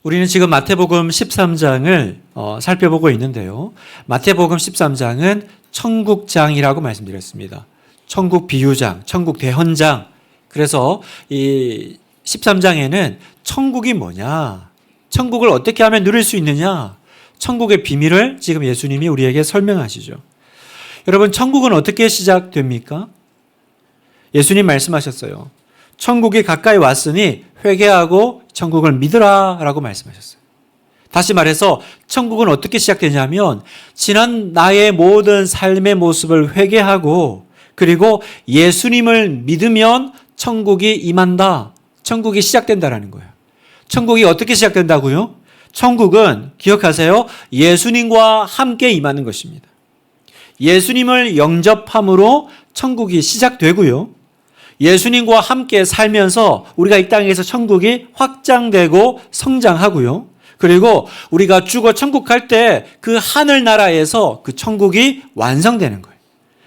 우리는 지금 마태복음 13장을 살펴보고 있는데요. 마태복음 13장은 천국장이라고 말씀드렸습니다. 천국 비유장, 천국 대헌장. 그래서 이 13장에는 천국이 뭐냐, 천국을 어떻게 하면 누릴 수 있느냐, 천국의 비밀을 지금 예수님이 우리에게 설명하시죠. 여러분, 천국은 어떻게 시작됩니까? 예수님 말씀하셨어요. 천국이 가까이 왔으니 회개하고 천국을 믿으라 라고 말씀하셨어요. 다시 말해서 천국은 어떻게 시작되냐면 지난 나의 모든 삶의 모습을 회개하고 그리고 예수님을 믿으면 천국이 임한다. 천국이 시작된다라는 거예요. 천국이 어떻게 시작된다고요? 천국은 기억하세요. 예수님과 함께 임하는 것입니다. 예수님을 영접함으로 천국이 시작되고요. 예수님과 함께 살면서 우리가 이 땅에서 천국이 확장되고 성장하고요. 그리고 우리가 죽어 천국 갈 때 그 하늘나라에서 그 천국이 완성되는 거예요.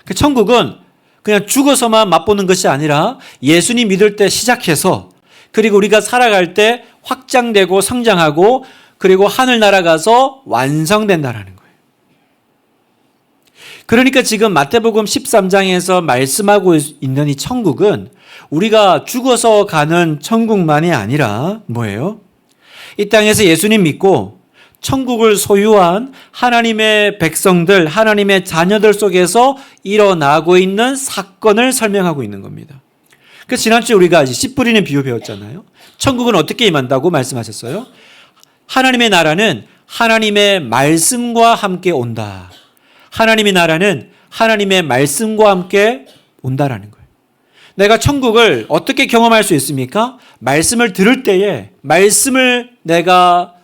그 천국은 그냥 죽어서만 맛보는 것이 아니라 예수님 믿을 때 시작해서 그리고 우리가 살아갈 때 확장되고 성장하고 그리고 하늘나라 가서 완성된다라는 거예요. 그러니까 지금 마태복음 13장에서 말씀하고 있는 이 천국은 우리가 죽어서 가는 천국만이 아니라 뭐예요? 이 땅에서 예수님 믿고 천국을 소유한 하나님의 백성들, 하나님의 자녀들 속에서 일어나고 있는 사건을 설명하고 있는 겁니다. 그래서 지난주에 우리가 씨 뿌리는 비유 배웠잖아요. 천국은 어떻게 임한다고 말씀하셨어요? 하나님의 나라는 하나님의 말씀과 함께 온다. 하나님의 나라는 하나님의 말씀과 함께 온다라는 거예요. 내가 천국을 어떻게 경험할 수 있습니까? 말씀을 들을 때에, 말씀을 내가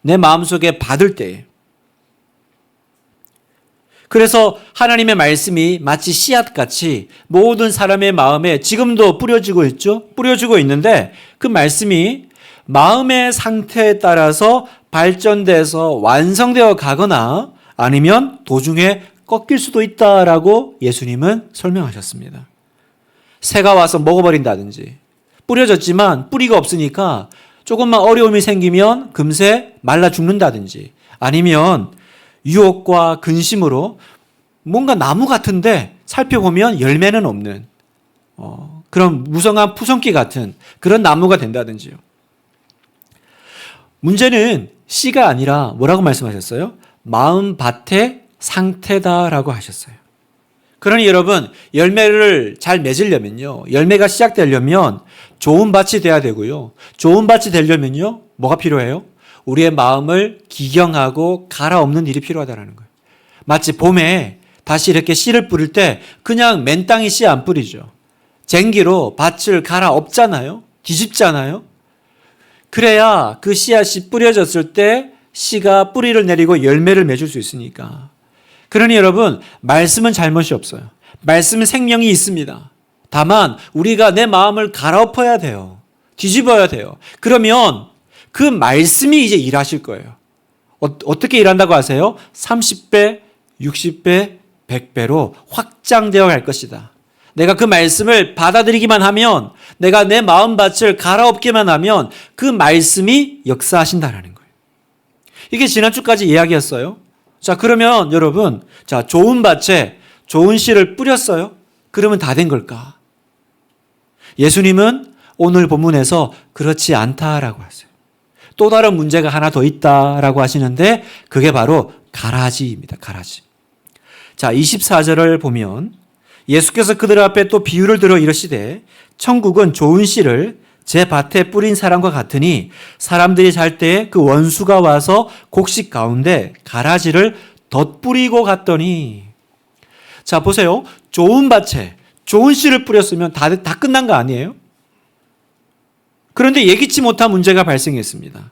내 마음속에 받을 때에. 그래서 하나님의 말씀이 마치 씨앗같이 모든 사람의 마음에 지금도 뿌려지고 있죠? 뿌려지고 있는데 그 말씀이 마음의 상태에 따라서 발전돼서 완성되어 가거나 아니면 도중에 꺾일 수도 있다라고 예수님은 설명하셨습니다. 새가 와서 먹어버린다든지 뿌려졌지만 뿌리가 없으니까 조금만 어려움이 생기면 금세 말라 죽는다든지 아니면 유혹과 근심으로 뭔가 나무 같은데 살펴보면 열매는 없는 그런 무성한 푸성기 같은 그런 나무가 된다든지요. 문제는 씨가 아니라 뭐라고 말씀하셨어요? 마음밭의 상태다라고 하셨어요. 그러니 여러분, 열매를 잘 맺으려면요, 열매가 시작되려면 좋은 밭이 돼야 되고요. 좋은 밭이 되려면요, 뭐가 필요해요? 우리의 마음을 기경하고 갈아엎는 일이 필요하다는 거예요. 마치 봄에 다시 이렇게 씨를 뿌릴 때 그냥 맨 땅에 씨 안 뿌리죠. 쟁기로 밭을 갈아엎잖아요. 뒤집잖아요. 그래야 그 씨앗이 뿌려졌을 때 씨가 뿌리를 내리고 열매를 맺을 수 있으니까. 그러니 여러분, 말씀은 잘못이 없어요. 말씀은 생명이 있습니다. 다만 우리가 내 마음을 갈아엎어야 돼요. 뒤집어야 돼요. 그러면 그 말씀이 이제 일하실 거예요. 어떻게 일한다고 하세요? 30배, 60배, 100배로 확장되어 갈 것이다. 내가 그 말씀을 받아들이기만 하면, 내가 내 마음밭을 갈아엎기만 하면 그 말씀이 역사하신다라는 거예요. 이게 지난주까지 이야기였어요. 자, 그러면 여러분, 자, 좋은 밭에 좋은 씨를 뿌렸어요? 그러면 다 된 걸까? 예수님은 오늘 본문에서 그렇지 않다라고 하세요. 또 다른 문제가 하나 더 있다라고 하시는데 그게 바로 가라지입니다. 가라지. 자, 24절을 보면 예수께서 그들 앞에 또 비유를 들어 이르시되 천국은 좋은 씨를 제 밭에 뿌린 사람과 같으니 사람들이 잘 때 그 원수가 와서 곡식 가운데 가라지를 덧뿌리고 갔더니. 자, 보세요. 좋은 밭에 좋은 씨를 뿌렸으면 다 끝난 거 아니에요? 그런데 예기치 못한 문제가 발생했습니다.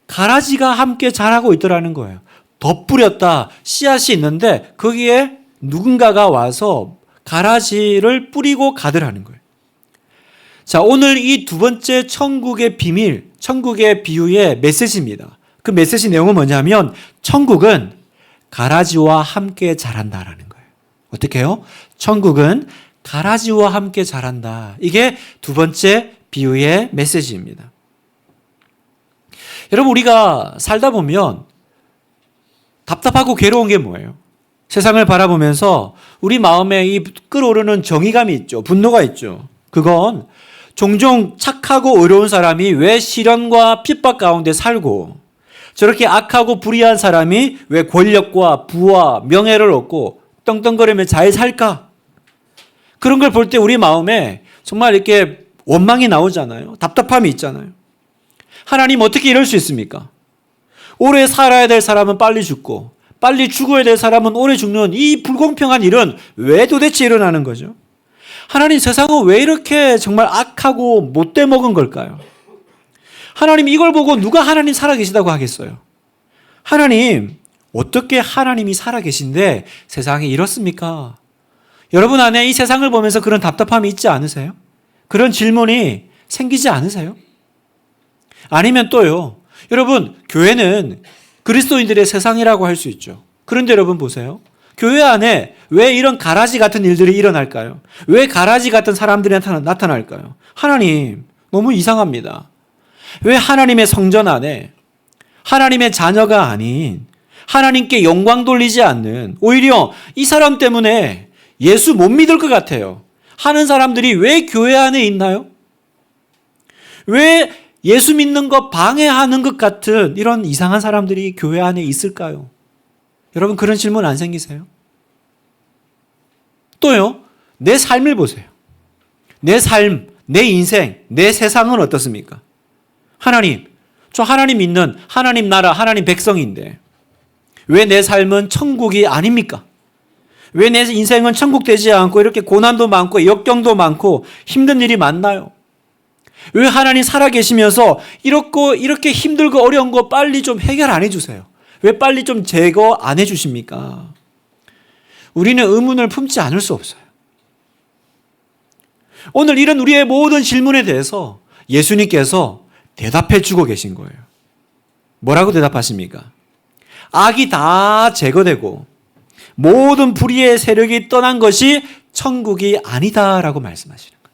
가라지가 함께 자라고 있더라는 거예요. 덧뿌렸다. 씨앗이 있는데 거기에 누군가가 와서 가라지를 뿌리고 가더라는 거예요. 자, 오늘 이 두 번째 천국의 비밀, 천국의 비유의 메시지입니다. 그 메시지 내용은 뭐냐면 천국은 가라지와 함께 자란다라는 거예요. 어떻게 해요? 천국은 가라지와 함께 자란다. 이게 두 번째 비유의 메시지입니다. 여러분, 우리가 살다 보면 답답하고 괴로운 게 뭐예요? 세상을 바라보면서 우리 마음에 이 끓어오르는 정의감이 있죠. 분노가 있죠. 그건 종종 착하고 의로운 사람이 왜 시련과 핍박 가운데 살고 저렇게 악하고 불의한 사람이 왜 권력과 부와 명예를 얻고 떵떵거리며 잘 살까? 그런 걸 볼 때 우리 마음에 정말 이렇게 원망이 나오잖아요. 답답함이 있잖아요. 하나님 어떻게 이럴 수 있습니까? 오래 살아야 될 사람은 빨리 죽고 빨리 죽어야 될 사람은 오래 죽는 이 불공평한 일은 왜 도대체 일어나는 거죠? 하나님, 세상은 왜 이렇게 정말 악하고 못돼 먹은 걸까요? 하나님, 이걸 보고 누가 하나님 살아계시다고 하겠어요? 하나님, 어떻게 하나님이 살아계신데 세상이 이렇습니까? 여러분 안에 이 세상을 보면서 그런 답답함이 있지 않으세요? 그런 질문이 생기지 않으세요? 아니면 또요, 여러분, 교회는 그리스도인들의 세상이라고 할 수 있죠. 그런데 여러분 보세요. 교회 안에 왜 이런 가라지 같은 일들이 일어날까요? 왜 가라지 같은 사람들이 나타날까요? 하나님, 너무 이상합니다. 왜 하나님의 성전 안에 하나님의 자녀가 아닌 하나님께 영광 돌리지 않는, 오히려 이 사람 때문에 예수 못 믿을 것 같아요 하는 사람들이 왜 교회 안에 있나요? 왜 예수 믿는 것 방해하는 것 같은 이런 이상한 사람들이 교회 안에 있을까요? 여러분, 그런 질문 안 생기세요? 또요, 내 삶을 보세요. 내 삶, 내 인생, 내 세상은 어떻습니까? 하나님, 저 하나님 믿는 하나님 나라, 하나님 백성인데 왜 내 삶은 천국이 아닙니까? 왜 내 인생은 천국 되지 않고 이렇게 고난도 많고 역경도 많고 힘든 일이 많나요? 왜 하나님 살아계시면서 이렇게 힘들고 어려운 거 빨리 좀 해결 안 해주세요? 왜 빨리 좀 제거 안 해주십니까? 우리는 의문을 품지 않을 수 없어요. 오늘 이런 우리의 모든 질문에 대해서 예수님께서 대답해 주고 계신 거예요. 뭐라고 대답하십니까? 악이 다 제거되고 모든 불의의 세력이 떠난 것이 천국이 아니다라고 말씀하시는 거예요.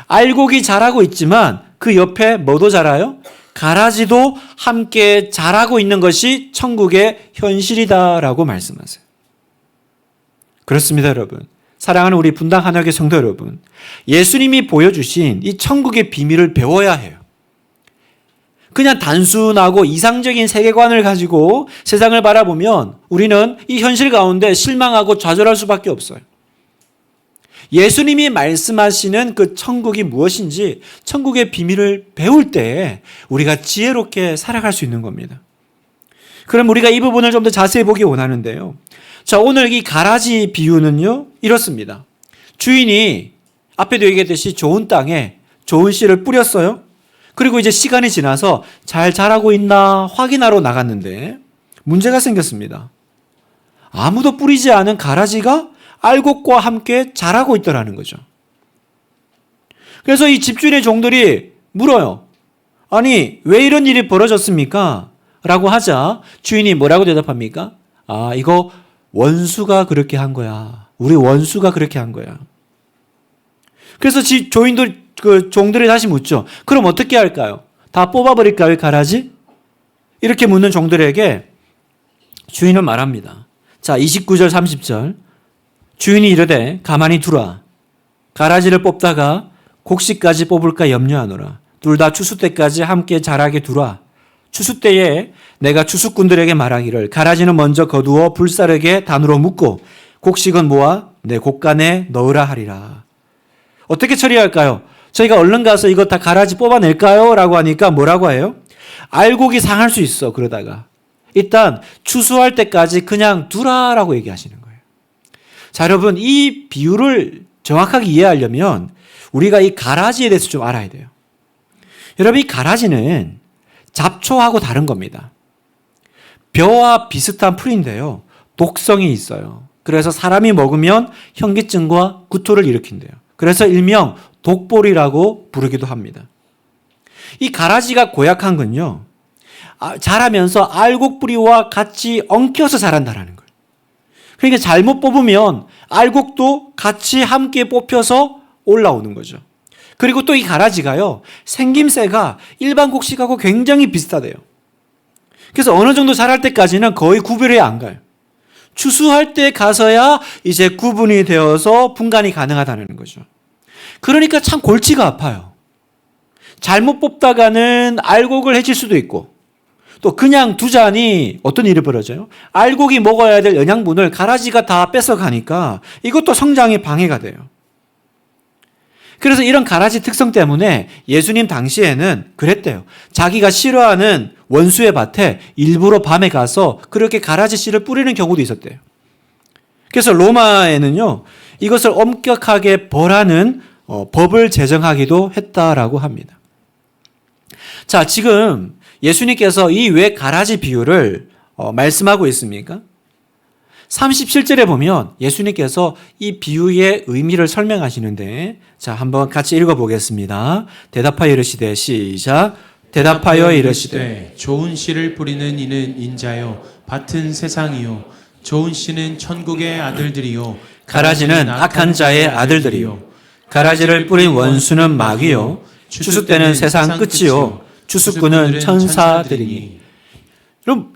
알곡이 자라고 있지만 그 옆에 뭐도 자라요? 가라지도 함께 자라고 있는 것이 천국의 현실이다라고 말씀하세요. 그렇습니다, 여러분. 사랑하는 우리 분당 한옥의 성도 여러분, 예수님이 보여주신 이 천국의 비밀을 배워야 해요. 그냥 단순하고 이상적인 세계관을 가지고 세상을 바라보면 우리는 이 현실 가운데 실망하고 좌절할 수밖에 없어요. 예수님이 말씀하시는 그 천국이 무엇인지 천국의 비밀을 배울 때 우리가 지혜롭게 살아갈 수 있는 겁니다. 그럼 우리가 이 부분을 좀 더 자세히 보기 원하는데요. 자, 오늘 이 가라지 비유는요, 이렇습니다. 주인이 앞에도 얘기했듯이 좋은 땅에 좋은 씨를 뿌렸어요. 그리고 이제 시간이 지나서 잘 자라고 있나 확인하러 나갔는데 문제가 생겼습니다. 아무도 뿌리지 않은 가라지가 알곡과 함께 자라고 있더라는 거죠. 그래서 이 집주인의 종들이 물어요. 아니, 왜 이런 일이 벌어졌습니까? 라고 하자 주인이 뭐라고 대답합니까? 아, 이거 원수가 그렇게 한 거야. 우리 원수가 그렇게 한 거야. 그래서 종들이 다시 묻죠. 그럼 어떻게 할까요? 다 뽑아버릴까요, 가라지? 이렇게 묻는 종들에게 주인은 말합니다. 자, 29절 30절. 주인이 이르되 가만히 두라. 가라지를 뽑다가 곡식까지 뽑을까 염려하노라. 둘 다 추수 때까지 함께 자라게 두라. 추수 때에 내가 추수꾼들에게 말하기를 가라지는 먼저 거두어 불사르게 단으로 묶고 곡식은 모아 내 곡간에 넣으라 하리라. 어떻게 처리할까요? 저희가 얼른 가서 이거 다 가라지 뽑아낼까요? 라고 하니까 뭐라고 해요? 알곡이 상할 수 있어. 그러다가 일단 추수할 때까지 그냥 두라라고 얘기하시는 거예요. 자, 여러분, 이 비유를 정확하게 이해하려면 우리가 이 가라지에 대해서 좀 알아야 돼요. 여러분, 이 가라지는 잡초하고 다른 겁니다. 벼와 비슷한 풀인데요, 독성이 있어요. 그래서 사람이 먹으면 현기증과 구토를 일으킨대요. 그래서 일명 독보리라고 부르기도 합니다. 이 가라지가 고약한 건요, 자라면서 알곡뿌리와 같이 엉켜서 자란다라는 거예요. 그러니까 잘못 뽑으면 알곡도 같이 함께 뽑혀서 올라오는 거죠. 그리고 또 이 가라지가요, 생김새가 일반 곡식하고 굉장히 비슷하대요. 그래서 어느 정도 자랄 때까지는 거의 구별이 안 가요. 추수할 때 가서야 이제 구분이 되어서 분간이 가능하다는 거죠. 그러니까 참 골치가 아파요. 잘못 뽑다가는 알곡을 해칠 수도 있고, 또 그냥 두자니 어떤 일이 벌어져요? 알곡이 먹어야 될 영양분을 가라지가 다 뺏어가니까 이것도 성장에 방해가 돼요. 그래서 이런 가라지 특성 때문에 예수님 당시에는 그랬대요. 자기가 싫어하는 원수의 밭에 일부러 밤에 가서 그렇게 가라지 씨를 뿌리는 경우도 있었대요. 그래서 로마에는요, 이것을 엄격하게 벌하는 법을 제정하기도 했다라고 합니다. 자, 지금 예수님께서 이 왜 가라지 비유를 말씀하고 있습니까? 37절에 보면 예수님께서 이 비유의 의미를 설명하시는데, 자, 한번 같이 읽어보겠습니다. 대답하여 이르시되, 시작. 대답하여 이르시되, 좋은 씨를 뿌리는 이는 인자요 밭은 세상이요 좋은 씨는 천국의 아들들이요 가라지는 악한 자의 아들들이요 가라지를 뿌린 원수는 마귀요 추수 때는 세상 끝이요 추수꾼은 천사들이니. 그럼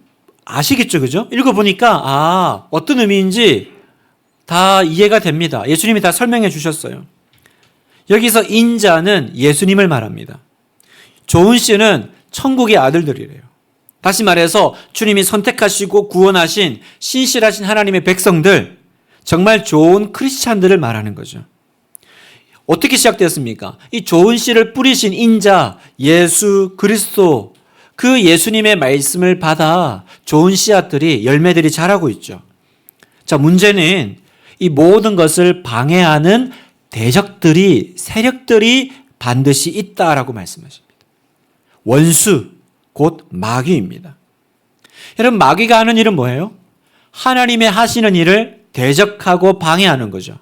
아시겠죠, 그죠? 읽어보니까 어떤 의미인지 다 이해가 됩니다. 예수님이 다 설명해 주셨어요. 여기서 인자는 예수님을 말합니다. 좋은 씨는 천국의 아들들이래요. 다시 말해서 주님이 선택하시고 구원하신 신실하신 하나님의 백성들, 정말 좋은 크리스찬들을 말하는 거죠. 어떻게 시작되었습니까? 이 좋은 씨를 뿌리신 인자, 예수 그리스도, 그 예수님의 말씀을 받아 좋은 씨앗들이, 열매들이 자라고 있죠. 자, 문제는 이 모든 것을 방해하는 대적들이, 세력들이 반드시 있다라고 말씀하십니다. 원수, 곧 마귀입니다. 여러분, 마귀가 하는 일은 뭐예요? 하나님의 하시는 일을 대적하고 방해하는 거죠.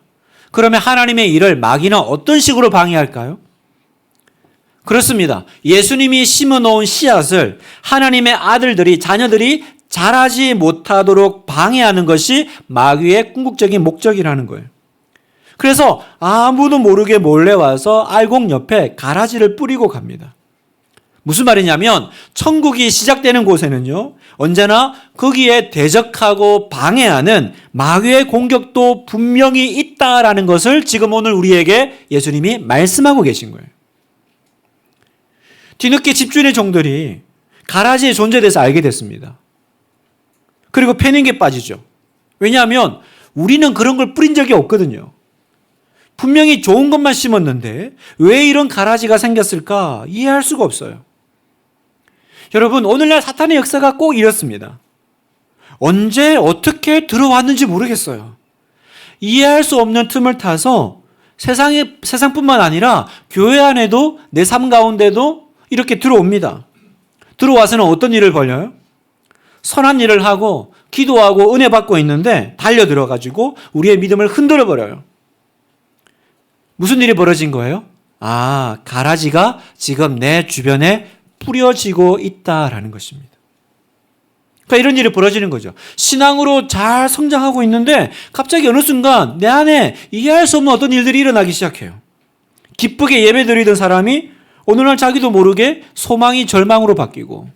그러면 하나님의 일을 마귀는 어떤 식으로 방해할까요? 그렇습니다. 예수님이 심어놓은 씨앗을 하나님의 아들들이, 자녀들이 자라지 못하도록 방해하는 것이 마귀의 궁극적인 목적이라는 거예요. 그래서 아무도 모르게 몰래 와서 알곡 옆에 가라지를 뿌리고 갑니다. 무슨 말이냐면 천국이 시작되는 곳에는요, 언제나 거기에 대적하고 방해하는 마귀의 공격도 분명히 있다라는 것을 지금 오늘 우리에게 예수님이 말씀하고 계신 거예요. 뒤늦게 집주인의 종들이 가라지의 존재에 대해서 알게 됐습니다. 그리고 패닉에 빠지죠. 왜냐하면 우리는 그런 걸 뿌린 적이 없거든요. 분명히 좋은 것만 심었는데 왜 이런 가라지가 생겼을까 이해할 수가 없어요. 여러분, 오늘날 사탄의 역사가 꼭 이렇습니다. 언제 어떻게 들어왔는지 모르겠어요. 이해할 수 없는 틈을 타서 세상뿐만 아니라 교회 안에도, 내 삶 가운데도 이렇게 들어옵니다. 들어와서는 어떤 일을 벌여요? 선한 일을 하고 기도하고 은혜 받고 있는데 달려 들어가지고 우리의 믿음을 흔들어 버려요. 무슨 일이 벌어진 거예요? 가라지가 지금 내 주변에 뿌려지고 있다라는 것입니다. 그러니까 이런 일이 벌어지는 거죠. 신앙으로 잘 성장하고 있는데 갑자기 어느 순간 내 안에 이해할 수 없는 어떤 일들이 일어나기 시작해요. 기쁘게 예배드리던 사람이 어느 날 자기도 모르게 소망이 절망으로 바뀌고,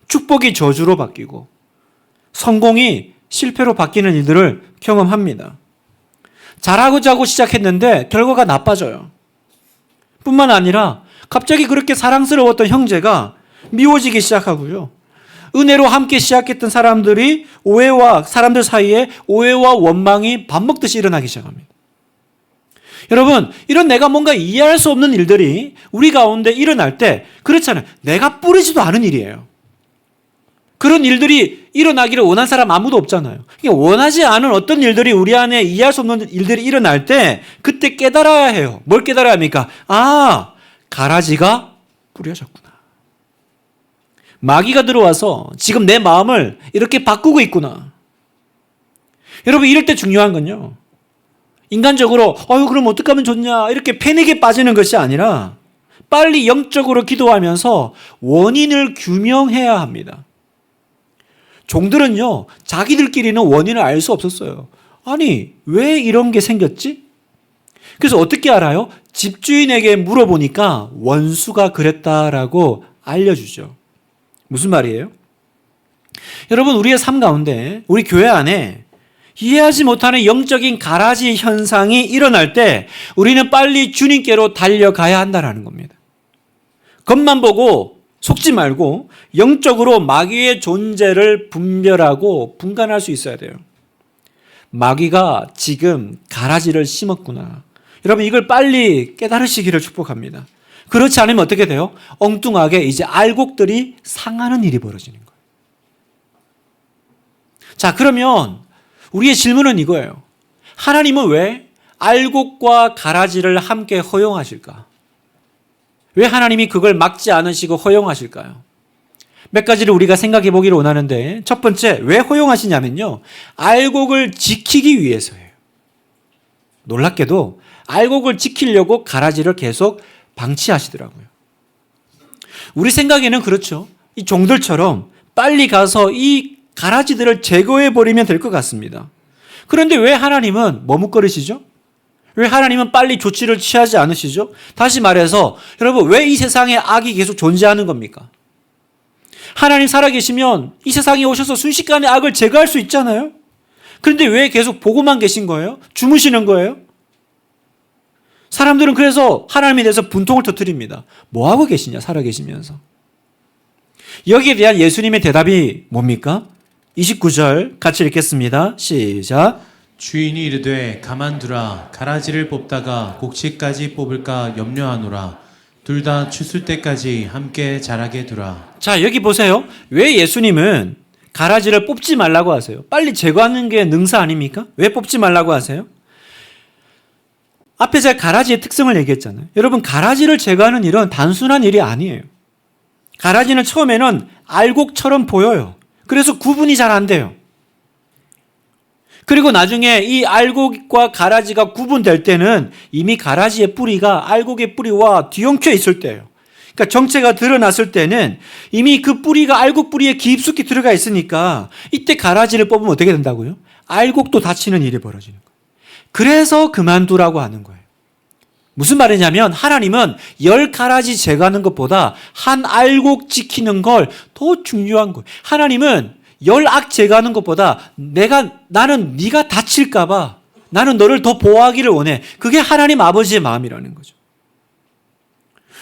축복이 저주로 바뀌고, 성공이 실패로 바뀌는 일들을 경험합니다. 잘하고자 하고 시작했는데 결과가 나빠져요. 뿐만 아니라 갑자기 그렇게 사랑스러웠던 형제가 미워지기 시작하고요. 은혜로 함께 시작했던 사람들이 사람들 사이에 오해와 원망이 밥 먹듯이 일어나기 시작합니다. 여러분, 이런 내가 뭔가 이해할 수 없는 일들이 우리 가운데 일어날 때, 그렇잖아요. 내가 뿌리지도 않은 일이에요. 그런 일들이 일어나기를 원한 사람 아무도 없잖아요. 그러니까 원하지 않은 어떤 일들이 우리 안에 이해할 수 없는 일들이 일어날 때 그때 깨달아야 해요. 뭘 깨달아야 합니까? 가라지가 뿌려졌구나. 마귀가 들어와서 지금 내 마음을 이렇게 바꾸고 있구나. 여러분, 이럴 때 중요한 건요, 인간적으로 그럼 어떻게 하면 좋냐 이렇게 패닉에 빠지는 것이 아니라 빨리 영적으로 기도하면서 원인을 규명해야 합니다. 종들은요, 자기들끼리는 원인을 알 수 없었어요. 아니, 왜 이런 게 생겼지? 그래서 어떻게 알아요? 집주인에게 물어보니까 원수가 그랬다라고 알려주죠. 무슨 말이에요? 여러분, 우리의 삶 가운데, 우리 교회 안에 이해하지 못하는 영적인 가라지 현상이 일어날 때 우리는 빨리 주님께로 달려가야 한다는 겁니다. 겉만 보고 속지 말고 영적으로 마귀의 존재를 분별하고 분간할 수 있어야 돼요. 마귀가 지금 가라지를 심었구나. 여러분, 이걸 빨리 깨달으시기를 축복합니다. 그렇지 않으면 어떻게 돼요? 엉뚱하게 이제 알곡들이 상하는 일이 벌어지는 거예요. 자, 그러면 우리의 질문은 이거예요. 하나님은 왜 알곡과 가라지를 함께 허용하실까? 왜 하나님이 그걸 막지 않으시고 허용하실까요? 몇 가지를 우리가 생각해 보기를 원하는데, 첫 번째, 왜 허용하시냐면요, 알곡을 지키기 위해서예요. 놀랍게도 알곡을 지키려고 가라지를 계속 방치하시더라고요. 우리 생각에는 그렇죠. 이 종들처럼 빨리 가서 이 가라지들을 제거해 버리면 될 것 같습니다. 그런데 왜 하나님은 머뭇거리시죠? 왜 하나님은 빨리 조치를 취하지 않으시죠? 다시 말해서 여러분, 왜 이 세상에 악이 계속 존재하는 겁니까? 하나님 살아계시면 이 세상에 오셔서 순식간에 악을 제거할 수 있잖아요. 그런데 왜 계속 보고만 계신 거예요? 주무시는 거예요? 사람들은 그래서 하나님에 대해서 분통을 터뜨립니다. 뭐하고 계시냐, 살아계시면서. 여기에 대한 예수님의 대답이 뭡니까? 29절 같이 읽겠습니다. 시작. 주인이 이르되 가만두라. 가라지를 뽑다가 곡식까지 뽑을까 염려하노라. 둘 다 추술 때까지 함께 자라게 두라. 자, 여기 보세요. 왜 예수님은 가라지를 뽑지 말라고 하세요? 빨리 제거하는 게 능사 아닙니까? 왜 뽑지 말라고 하세요? 앞에 제가 가라지의 특성을 얘기했잖아요. 여러분, 가라지를 제거하는 일은 단순한 일이 아니에요. 가라지는 처음에는 알곡처럼 보여요. 그래서 구분이 잘 안 돼요. 그리고 나중에 이 알곡과 가라지가 구분될 때는 이미 가라지의 뿌리가 알곡의 뿌리와 뒤엉켜 있을 때예요. 그러니까 정체가 드러났을 때는 이미 그 뿌리가 알곡 뿌리에 깊숙이 들어가 있으니까 이때 가라지를 뽑으면 어떻게 된다고요? 알곡도 다치는 일이 벌어지는 거예요. 그래서 그만두라고 하는 거예요. 무슨 말이냐면 하나님은 10가라지 제거하는 것보다 한 알곡 지키는 걸 더 중요한 거예요. 하나님은 10악 제거하는 것보다 나는 네가 다칠까 봐 나는 너를 더 보호하기를 원해. 그게 하나님 아버지의 마음이라는 거죠.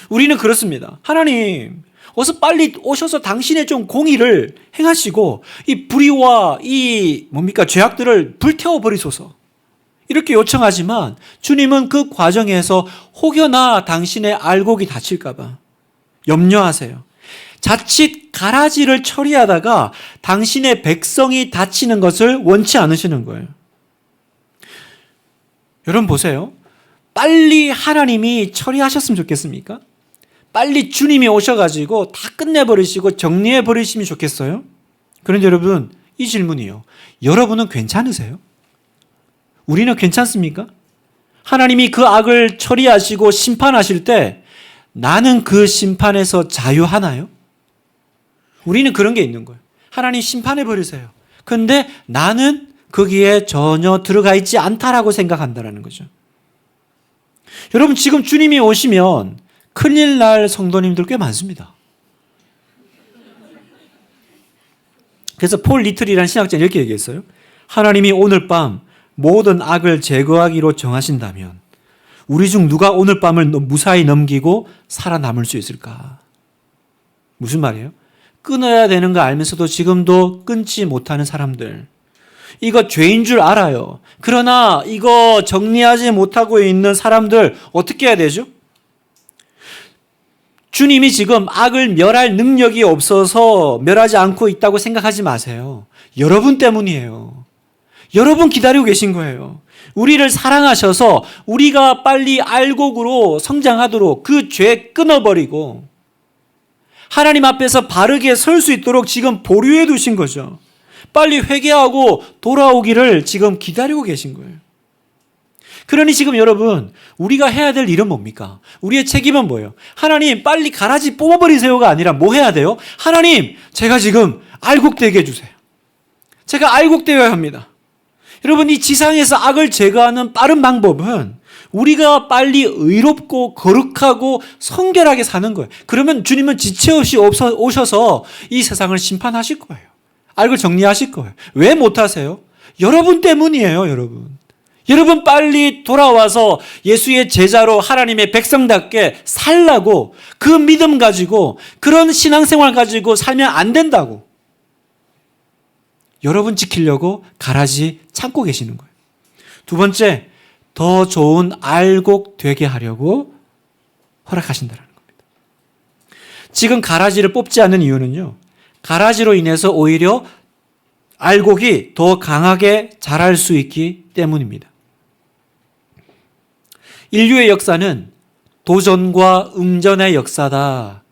우리는 그렇습니다. 하나님, 어서 빨리 오셔서 당신의 좀 공의를 행하시고 이 불의와 이 죄악들을 불태워 버리소서. 이렇게 요청하지만 주님은 그 과정에서 혹여나 당신의 알곡이 다칠까 봐 염려하세요. 자칫 가라지를 처리하다가 당신의 백성이 다치는 것을 원치 않으시는 거예요. 여러분 보세요. 빨리 하나님이 처리하셨으면 좋겠습니까? 빨리 주님이 오셔가지고 다 끝내버리시고 정리해버리시면 좋겠어요? 그런데 여러분, 이 질문이요. 여러분은 괜찮으세요? 우리는 괜찮습니까? 하나님이 그 악을 처리하시고 심판하실 때 나는 그 심판에서 자유하나요? 우리는 그런 게 있는 거예요. 하나님 심판해 버리세요. 근데 나는 거기에 전혀 들어가 있지 않다라고 생각한다는 거죠. 여러분, 지금 주님이 오시면 큰일 날 성도님들 꽤 많습니다. 그래서 폴 리틀이라는 신학자는 이렇게 얘기했어요. 하나님이 오늘 밤 모든 악을 제거하기로 정하신다면 우리 중 누가 오늘 밤을 무사히 넘기고 살아남을 수 있을까? 무슨 말이에요? 끊어야 되는 거 알면서도 지금도 끊지 못하는 사람들. 이거 죄인 줄 알아요. 그러나 이거 정리하지 못하고 있는 사람들 어떻게 해야 되죠? 주님이 지금 악을 멸할 능력이 없어서 멸하지 않고 있다고 생각하지 마세요. 여러분 때문이에요. 여러분 기다리고 계신 거예요. 우리를 사랑하셔서 우리가 빨리 알곡으로 성장하도록 그 죄 끊어버리고 하나님 앞에서 바르게 설 수 있도록 지금 보류해 두신 거죠. 빨리 회개하고 돌아오기를 지금 기다리고 계신 거예요. 그러니 지금 여러분, 우리가 해야 될 일은 뭡니까? 우리의 책임은 뭐예요? 하나님, 빨리 가라지 뽑아버리세요가 아니라 뭐 해야 돼요? 하나님, 제가 지금 알곡되게 해주세요. 제가 알곡되어야 합니다. 여러분, 이 지상에서 악을 제거하는 빠른 방법은 우리가 빨리 의롭고 거룩하고 성결하게 사는 거예요. 그러면 주님은 지체 없이 오셔서 이 세상을 심판하실 거예요. 알고 정리하실 거예요. 왜 못하세요? 여러분 때문이에요, 여러분. 여러분 빨리 돌아와서 예수의 제자로 하나님의 백성답게 살라고, 그 믿음 가지고 그런 신앙생활 가지고 살면 안 된다고. 여러분 지키려고 가라지 참고 계시는 거예요. 두 번째, 더 좋은 알곡 되게 하려고 허락하신다는 겁니다. 지금 가라지를 뽑지 않는 이유는요, 가라지로 인해서 오히려 알곡이 더 강하게 자랄 수 있기 때문입니다. 인류의 역사는 도전과 응전의 역사다.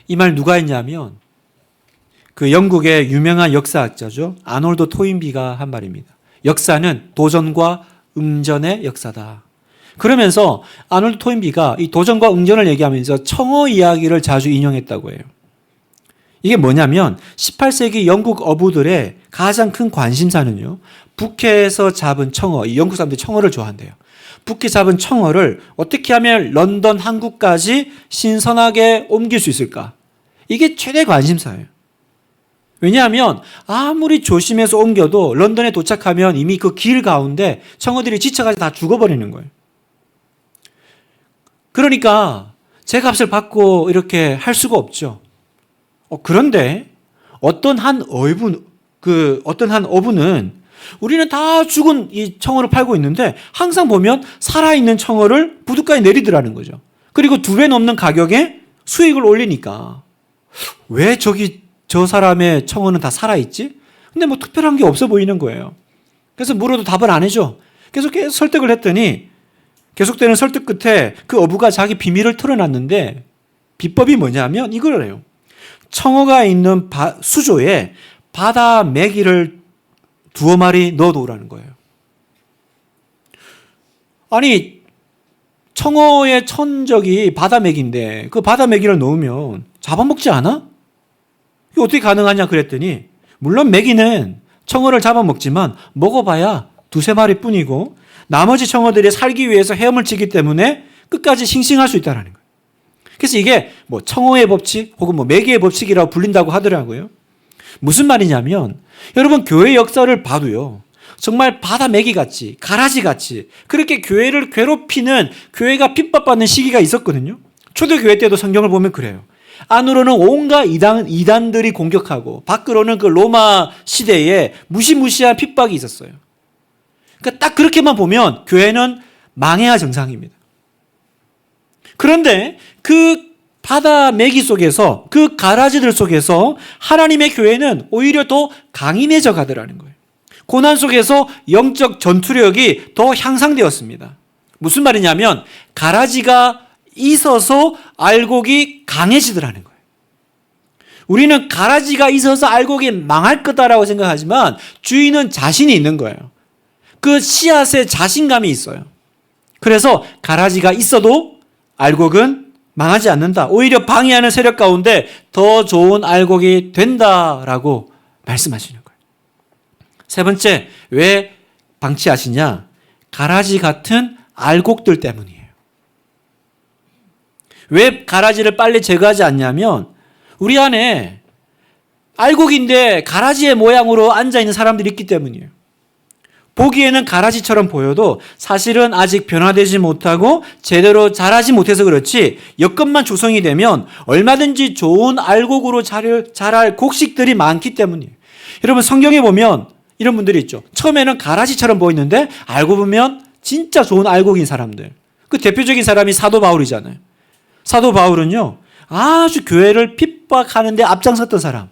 이 말 누가 했냐면 그 영국의 유명한 역사학자죠. 아놀드 토인비가 한 말입니다. 역사는 도전과 응전의 역사다. 그러면서 아놀드 토인비가 이 도전과 응전을 얘기하면서 청어 이야기를 자주 인용했다고 해요. 이게 뭐냐면 18세기 영국 어부들의 가장 큰 관심사는요, 북해에서 잡은 청어, 이 영국 사람들이 청어를 좋아한대요. 북해 잡은 청어를 어떻게 하면 런던 항구까지 신선하게 옮길 수 있을까? 이게 최대 관심사예요. 왜냐하면 아무리 조심해서 옮겨도 런던에 도착하면 이미 그 길 가운데 청어들이 지쳐가지고 다 죽어버리는 거예요. 그러니까 제 값을 받고 이렇게 할 수가 없죠. 그런데 어떤 한 어부는 우리는 다 죽은 이 청어를 팔고 있는데 항상 보면 살아있는 청어를 부둣가에 내리더라는 거죠. 그리고 2배 넘는 가격에 수익을 올리니까 왜 저 사람의 청어는 다 살아있지? 근데 뭐 특별한 게 없어 보이는 거예요. 그래서 물어도 답을 안 해줘. 계속 설득을 했더니 계속되는 설득 끝에 그 어부가 자기 비밀을 털어놨는데 비법이 뭐냐면 이걸 해요. 청어가 있는 수조에 바다 메기를 2마리 넣어놓으라는 거예요. 아니, 청어의 천적이 바다 메기인데 그 바다 메기를 넣으면 잡아먹지 않아? 이게 어떻게 가능하냐 그랬더니, 물론 메기는 청어를 잡아먹지만 먹어봐야 2-3마리 뿐이고 나머지 청어들이 살기 위해서 헤엄을 치기 때문에 끝까지 싱싱할 수 있다는 거예요. 그래서 이게 뭐 청어의 법칙 혹은 뭐 메기의 법칙이라고 불린다고 하더라고요. 무슨 말이냐면 여러분 교회 역사를 봐도요, 정말 바다 메기같이 가라지같이 그렇게 교회를 괴롭히는, 교회가 핍박받는 시기가 있었거든요. 초대교회 때도 성경을 보면 그래요. 안으로는 온갖 이단들이 공격하고 밖으로는 그 로마 시대에 무시무시한 핍박이 있었어요. 그러니까 딱 그렇게만 보면 교회는 망해야 정상입니다. 그런데 그 바다 메기 속에서, 그 가라지들 속에서 하나님의 교회는 오히려 더 강인해져 가더라는 거예요. 고난 속에서 영적 전투력이 더 향상되었습니다. 무슨 말이냐면 가라지가 있어서 알곡이 강해지더라는 거예요. 우리는 가라지가 있어서 알곡이 망할 거다라고 생각하지만 주인은 자신이 있는 거예요. 그 씨앗에 자신감이 있어요. 그래서 가라지가 있어도 알곡은 망하지 않는다. 오히려 방해하는 세력 가운데 더 좋은 알곡이 된다라고 말씀하시는 거예요. 세 번째, 왜 방치하시냐? 가라지 같은 알곡들 때문이에요. 왜 가라지를 빨리 제거하지 않냐면 우리 안에 알곡인데 가라지의 모양으로 앉아있는 사람들이 있기 때문이에요. 보기에는 가라지처럼 보여도 사실은 아직 변화되지 못하고 제대로 자라지 못해서 그렇지, 여건만 조성이 되면 얼마든지 좋은 알곡으로 자랄 곡식들이 많기 때문이에요. 여러분 성경에 보면 이런 분들이 있죠. 처음에는 가라지처럼 보이는데 알고 보면 진짜 좋은 알곡인 사람들. 그 대표적인 사람이 사도 바울이잖아요. 사도 바울은요, 아주 교회를 핍박하는데 앞장섰던 사람.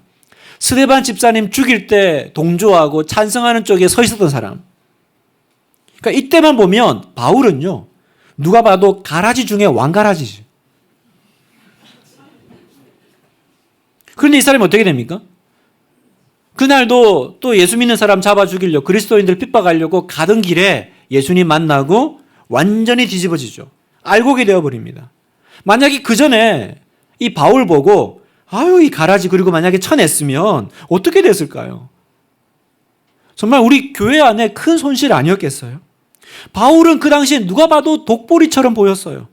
스데반 집사님 죽일 때 동조하고 찬성하는 쪽에 서 있었던 사람. 그러니까 이때만 보면 바울은요, 누가 봐도 가라지 중에 왕가라지지. 그런데 이 사람이 어떻게 됩니까? 그날도 또 예수 믿는 사람 잡아 죽이려고, 그리스도인들 핍박하려고 가던 길에 예수님 만나고 완전히 뒤집어지죠. 알곡이 되어버립니다. 만약에 그 전에 이 바울 보고 아유 이 가라지 그리고 만약에 쳐냈으면 어떻게 됐을까요? 정말 우리 교회 안에 큰 손실 아니었겠어요? 바울은 그 당시에 누가 봐도 독보리처럼 보였어요.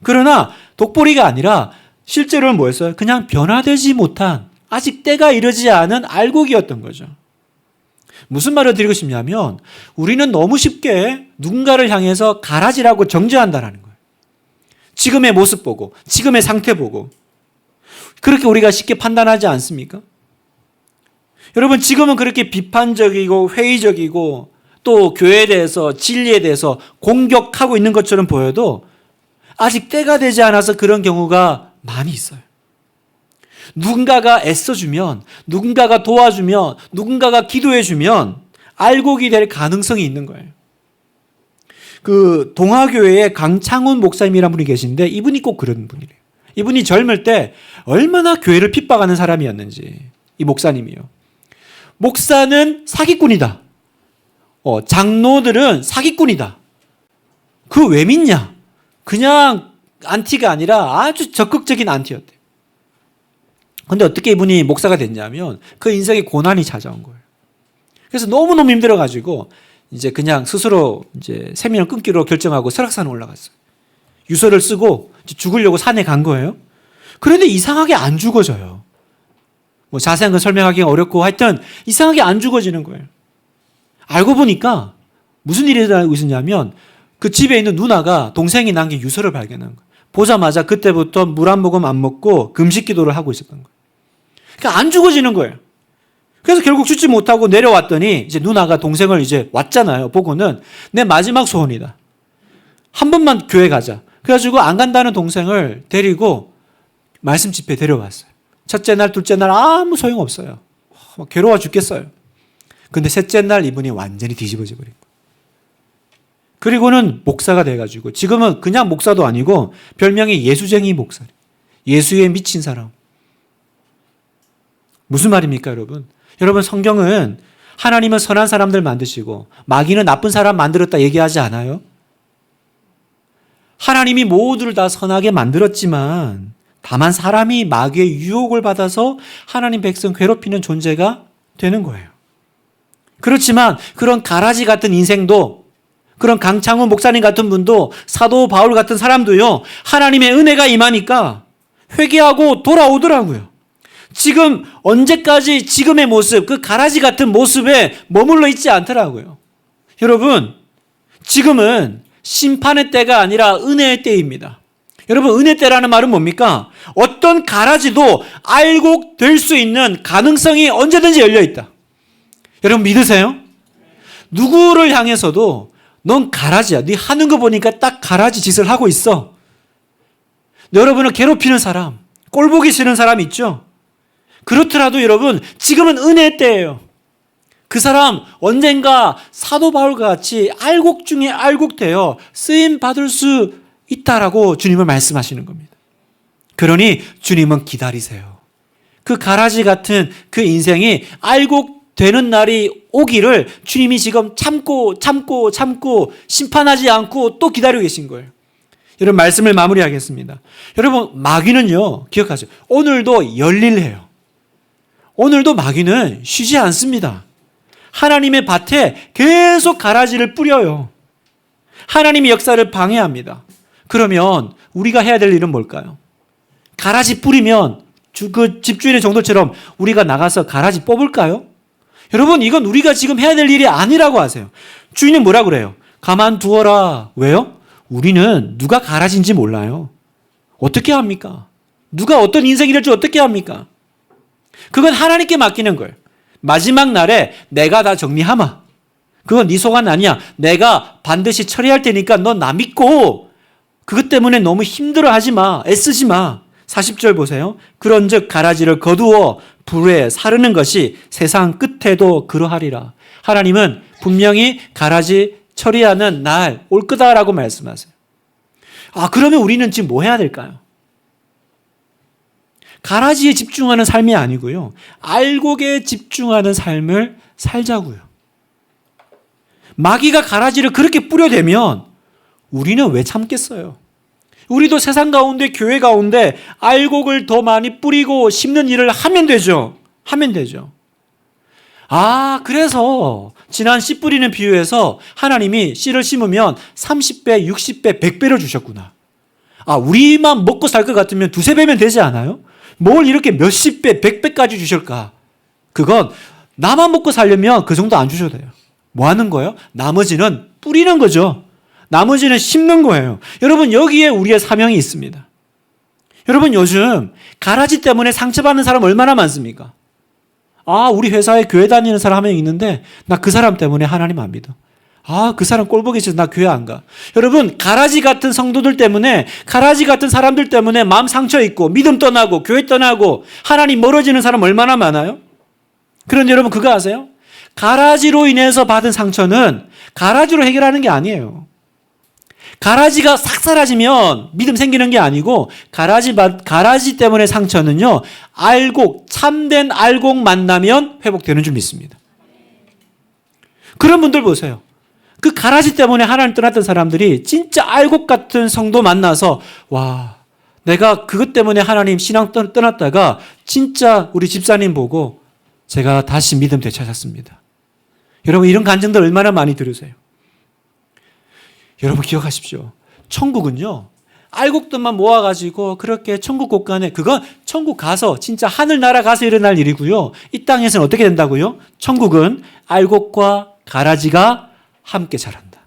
그러나 독보리가 아니라 실제로는 뭐였어요? 그냥 변화되지 못한, 아직 때가 이르지 않은 알곡이었던 거죠. 무슨 말을 드리고 싶냐면 우리는 너무 쉽게 누군가를 향해서 가라지라고 정죄한다는 거예요. 지금의 모습 보고, 지금의 상태 보고. 그렇게 우리가 쉽게 판단하지 않습니까? 여러분, 지금은 그렇게 비판적이고 회의적이고 또 교회에 대해서, 진리에 대해서 공격하고 있는 것처럼 보여도 아직 때가 되지 않아서 그런 경우가 많이 있어요. 누군가가 애써주면, 누군가가 도와주면, 누군가가 기도해주면 알곡이 될 가능성이 있는 거예요. 그 동아교회에 강창훈 목사님이라는 분이 계신데 이분이 꼭 그런 분이래요. 이분이 젊을 때 얼마나 교회를 핍박하는 사람이었는지, 이 목사님이요. 목사는 사기꾼이다. 장로들은 사기꾼이다. 그 왜 믿냐? 그냥 안티가 아니라 아주 적극적인 안티였대요. 근데 어떻게 이분이 목사가 됐냐면 그 인생에 고난이 찾아온 거예요. 그래서 너무너무 힘들어가지고 이제 그냥 스스로 이제 생명을 끊기로 결정하고 설악산에 올라갔어요. 유서를 쓰고 죽으려고 산에 간 거예요. 그런데 이상하게 안 죽어져요. 뭐 자세한 건 설명하기가 어렵고 하여튼 이상하게 안 죽어지는 거예요. 알고 보니까 무슨 일이 일어나고 있었냐면 그 집에 있는 누나가 동생이 남긴 유서를 발견한 거예요. 보자마자 그때부터 물 한 모금 안 먹고 금식 기도를 하고 있었던 거예요. 그러니까 안 죽어지는 거예요. 그래서 결국 죽지 못하고 내려왔더니 이제 누나가 동생을 이제 왔잖아요. 보고는 내 마지막 소원이다. 한 번만 교회 가자. 그래가지고 안 간다는 동생을 데리고 말씀 집회에 데려왔어요. 첫째 날, 둘째 날 아무 소용없어요. 괴로워 죽겠어요. 근데 셋째 날 이분이 완전히 뒤집어져 버린 거예요. 그리고는 목사가 돼가지고 지금은 그냥 목사도 아니고 별명이 예수쟁이 목사. 예수에 미친 사람. 무슨 말입니까, 여러분? 여러분, 성경은 하나님은 선한 사람들 만드시고 마귀는 나쁜 사람 만들었다 얘기하지 않아요? 하나님이 모두를 다 선하게 만들었지만 다만 사람이 마귀의 유혹을 받아서 하나님 백성 괴롭히는 존재가 되는 거예요. 그렇지만 그런 가라지 같은 인생도, 그런 강창훈 목사님 같은 분도, 사도 바울 같은 사람도요, 하나님의 은혜가 임하니까 회개하고 돌아오더라고요. 지금 언제까지 지금의 모습, 그 가라지 같은 모습에 머물러 있지 않더라고요. 여러분, 지금은 심판의 때가 아니라 은혜의 때입니다. 여러분, 은혜 때라는 말은 뭡니까? 어떤 가라지도 알곡 될 수 있는 가능성이 언제든지 열려 있다. 여러분 믿으세요? 누구를 향해서도 넌 가라지야. 네 하는 거 보니까 딱 가라지 짓을 하고 있어. 여러분을 괴롭히는 사람, 꼴보기 싫은 사람 있죠? 그렇더라도 여러분, 지금은 은혜의 때예요. 그 사람 언젠가 사도 바울과 같이 알곡 중에 알곡 되어 쓰임 받을 수 있다라고 주님은 말씀하시는 겁니다. 그러니 주님은 기다리세요. 그 가라지 같은 그 인생이 알곡 되는 날이 오기를 주님이 지금 참고 심판하지 않고 또 기다리고 계신 거예요. 여러분, 말씀을 마무리하겠습니다. 여러분, 마귀는요, 기억하세요. 오늘도 열일해요. 오늘도 마귀는 쉬지 않습니다. 하나님의 밭에 계속 가라지를 뿌려요. 하나님의 역사를 방해합니다. 그러면 우리가 해야 될 일은 뭘까요? 가라지 뿌리면 그 집주인의 정도처럼 우리가 나가서 가라지 뽑을까요? 여러분, 이건 우리가 지금 해야 될 일이 아니라고 하세요. 주인은 뭐라 그래요? 가만두어라. 왜요? 우리는 누가 가라지인지 몰라요. 어떻게 합니까? 누가 어떤 인생이 될지 어떻게 합니까? 그건 하나님께 맡기는 거예요. 마지막 날에 내가 다 정리하마. 그건 네 소관 아니야. 내가 반드시 처리할 테니까 넌 나 믿고 그것 때문에 너무 힘들어하지 마. 애쓰지 마. 40절 보세요. 그런즉 가라지를 거두어 불에 사르는 것이 세상 끝에도 그러하리라. 하나님은 분명히 가라지 처리하는 날 올 거다라고 말씀하세요. 그러면 우리는 지금 뭐 해야 될까요? 가라지에 집중하는 삶이 아니고요, 알곡에 집중하는 삶을 살자고요. 마귀가 가라지를 그렇게 뿌려대면 우리는 왜 참겠어요? 우리도 세상 가운데, 교회 가운데 알곡을 더 많이 뿌리고 심는 일을 하면 되죠. 하면 되죠. 그래서 지난 씨 뿌리는 비유에서 하나님이 씨를 심으면 30배, 60배, 100배를 주셨구나. 우리만 먹고 살 것 같으면 두세 배면 되지 않아요? 뭘 이렇게 몇십 배, 100배까지 주실까? 그건 나만 먹고 살려면 그 정도 안 주셔도 돼요. 뭐 하는 거예요? 나머지는 뿌리는 거죠. 나머지는 심는 거예요. 여러분, 여기에 우리의 사명이 있습니다. 여러분, 요즘 가라지 때문에 상처받는 사람 얼마나 많습니까? 우리 회사에 교회 다니는 사람 한 명 있는데 나 그 사람 때문에 하나님 안 믿어. 그 사람 꼴보기 싫어서 나 교회 안 가. 여러분, 가라지 같은 성도들 때문에, 가라지 같은 사람들 때문에 마음 상처 있고 믿음 떠나고 교회 떠나고 하나님 멀어지는 사람 얼마나 많아요? 그런데 여러분, 그거 아세요? 가라지로 인해서 받은 상처는 가라지로 해결하는 게 아니에요. 가라지가 싹 사라지면 믿음 생기는 게 아니고, 가라지 때문에 상처는요, 참된 알곡 만나면 회복되는 줄 믿습니다. 그런 분들 보세요. 그 가라지 때문에 하나님 떠났던 사람들이 진짜 알곡 같은 성도 만나서, 내가 그것 때문에 하나님 신앙 떠났다가 진짜 우리 집사님 보고 제가 다시 믿음 되찾았습니다. 여러분, 이런 간증들 얼마나 많이 들으세요? 여러분, 기억하십시오. 천국은요, 알곡들만 모아가지고 그렇게 천국 곳간에, 그건 천국 가서 진짜 하늘나라 가서 일어날 일이고요. 이 땅에서는 어떻게 된다고요? 천국은 알곡과 가라지가 함께 자란다.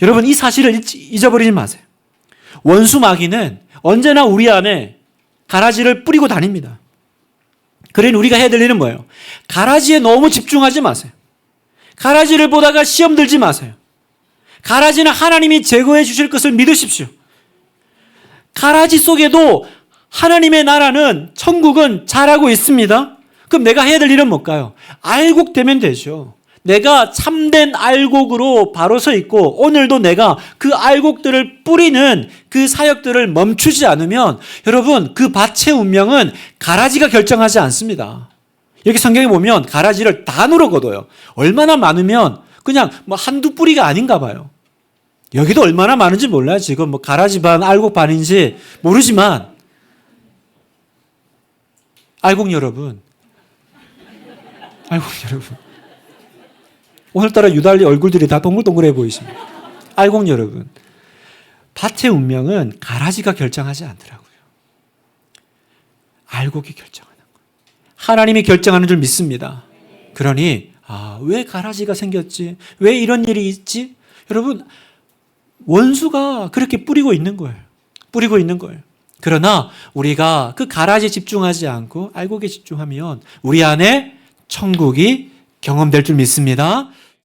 여러분, 이 사실을 잊어버리지 마세요. 원수 마귀는 언제나 우리 안에 가라지를 뿌리고 다닙니다. 그러니 우리가 해야 될 일은 뭐예요? 가라지에 너무 집중하지 마세요. 가라지를 보다가 시험 들지 마세요. 가라지는 하나님이 제거해 주실 것을 믿으십시오. 가라지 속에도 하나님의 나라는, 천국은 자라고 있습니다. 그럼 내가 해야 될 일은 뭘까요? 알곡되면 되죠. 내가 참된 알곡으로 바로 서 있고 오늘도 내가 그 알곡들을 뿌리는 그 사역들을 멈추지 않으면, 여러분, 그 밭의 운명은 가라지가 결정하지 않습니다. 여기 성경에 보면 가라지를 단으로 거둬요. 얼마나 많으면 그냥 한두 뿌리가 아닌가 봐요. 여기도 얼마나 많은지 몰라요. 지금 가라지 반, 알곡 반인지 모르지만, 알곡 여러분, 오늘따라 유달리 얼굴들이 다 동글동글해 보이십니다. 알곡 여러분, 밭의 운명은 가라지가 결정하지 않더라고요. 알곡이 결정하는 거예요. 하나님이 결정하는 줄 믿습니다. 그러니 왜 가라지가 생겼지? 왜 이런 일이 있지? 여러분, 원수가 그렇게 뿌리고 있는 거예요. 그러나 우리가 그 가라지에 집중하지 않고 알곡에 집중하면 우리 안에 천국이 경험될 줄 믿습니다.